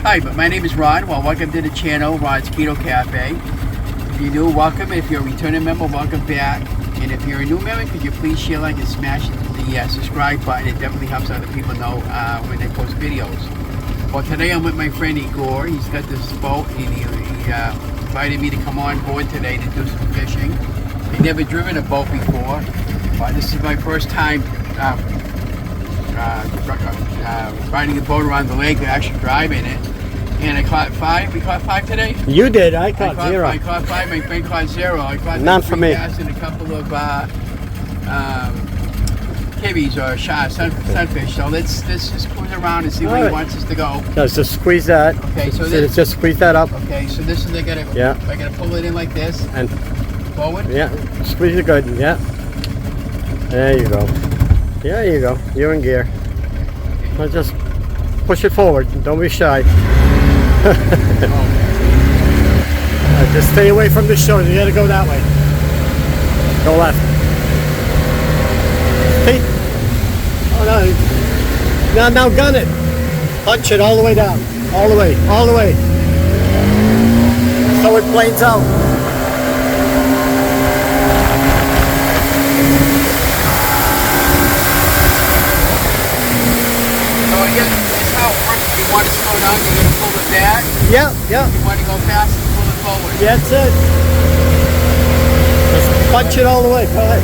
Hi, but my name is Ron. Well, welcome to the channel, Ron's Keto Cafe. If you're new, welcome. If you're a returning member, welcome back. And if you're a new member, could you please share, like, and smash the subscribe button? It definitely helps other people know when they post videos. Well, today I'm with my friend Igor. He's got this boat, and he invited me to come on board today to do some fishing. I've never driven a boat before, but this is my first time riding a boat around the lake and actually driving it. And I caught 5. We caught 5 today? You did. I caught 0. I caught 5. My friend caught 0. I caught none for me. And a couple of kibbies or sunfish. So let's just cruise around and see where he wants us to go. Just squeeze that. Okay, so just squeeze that up. Okay, so this is I gotta pull it in like this. And forward? Yeah. Squeeze it good. Yeah. There you go. There you go. You're in gear. Now just push it forward. Don't be shy. Just stay away from the shore. You gotta go that way. Go left. See? Oh no. Now gun it. Punch it all the way down. All the way. All the way. So it planes out. That's how it works. If you want to slow down, you're going to pull it back. Yeah. If you want to go fast, you pull it forward. Yeah, that's it. Just punch it all the way. Go ahead.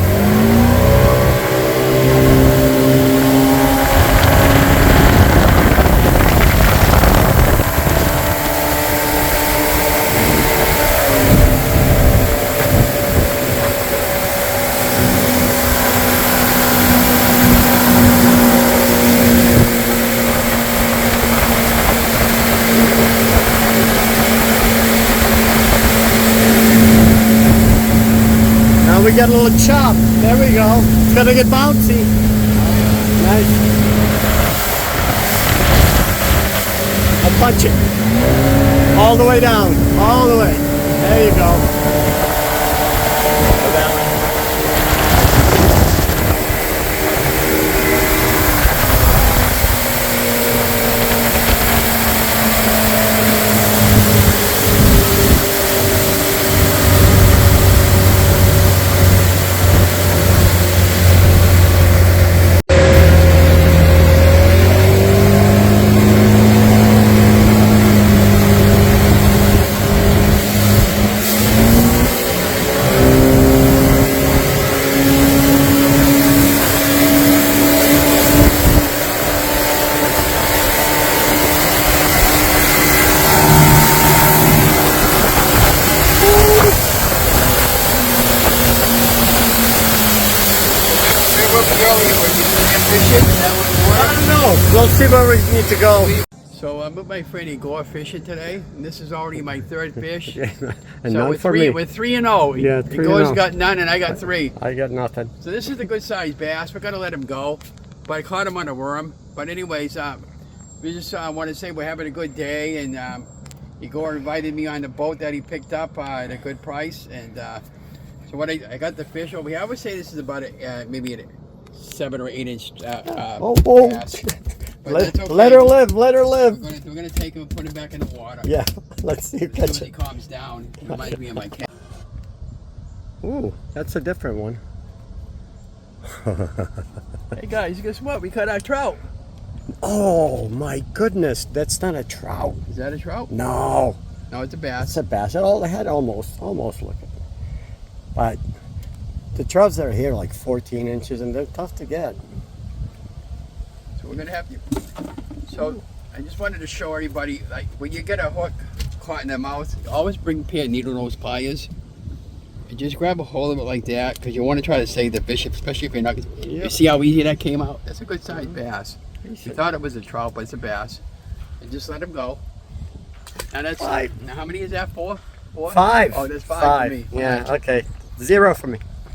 We got a little chop. There we go. It's gonna get bouncy. Nice. I'll punch it. All the way down. All the way. There you go. Go down. I don't know. We'll see where we need to go. So I'm with my friend Igor fishing today, and this is already my 3rd fish. And so none for me. We're 3-0. Yeah, 3-0. Igor's got none, and I got 3. I got nothing. So this is a good sized bass. We're gonna let him go, but I caught him on a worm. But anyways, we just want to say we're having a good day, and Igor invited me on the boat that he picked up at a good price, and so what I got the fish over here. I would say this is about maybe a 7 or 8 inch bass. Let her live. Let her live. We're gonna take him and put him back in the water. Yeah. Let's see. Catch When he it. calms down, he reminds me of my cat. Ooh, that's a different one. Hey guys, guess what? We caught our trout. Oh my goodness, that's not a trout. Is that a trout? No. No, it's a bass. It's a bass. It had almost looking. But the trouts that are here are like 14 inches, and they're tough to get. So we're gonna have to. So I just wanted to show everybody, like, when you get a hook caught in the mouth, always bring a pair of needle nose pliers. And just grab a hold of it like that, because you want to try to save the fish, especially if you're not. You see how easy that came out? That's a good sized bass. You thought it was a trout, but it's a bass. And just let him go. Now that's 5. Now how many is that? 4? 4? 5. Oh, there's 5 for me. Yeah. Okay. 0 for me.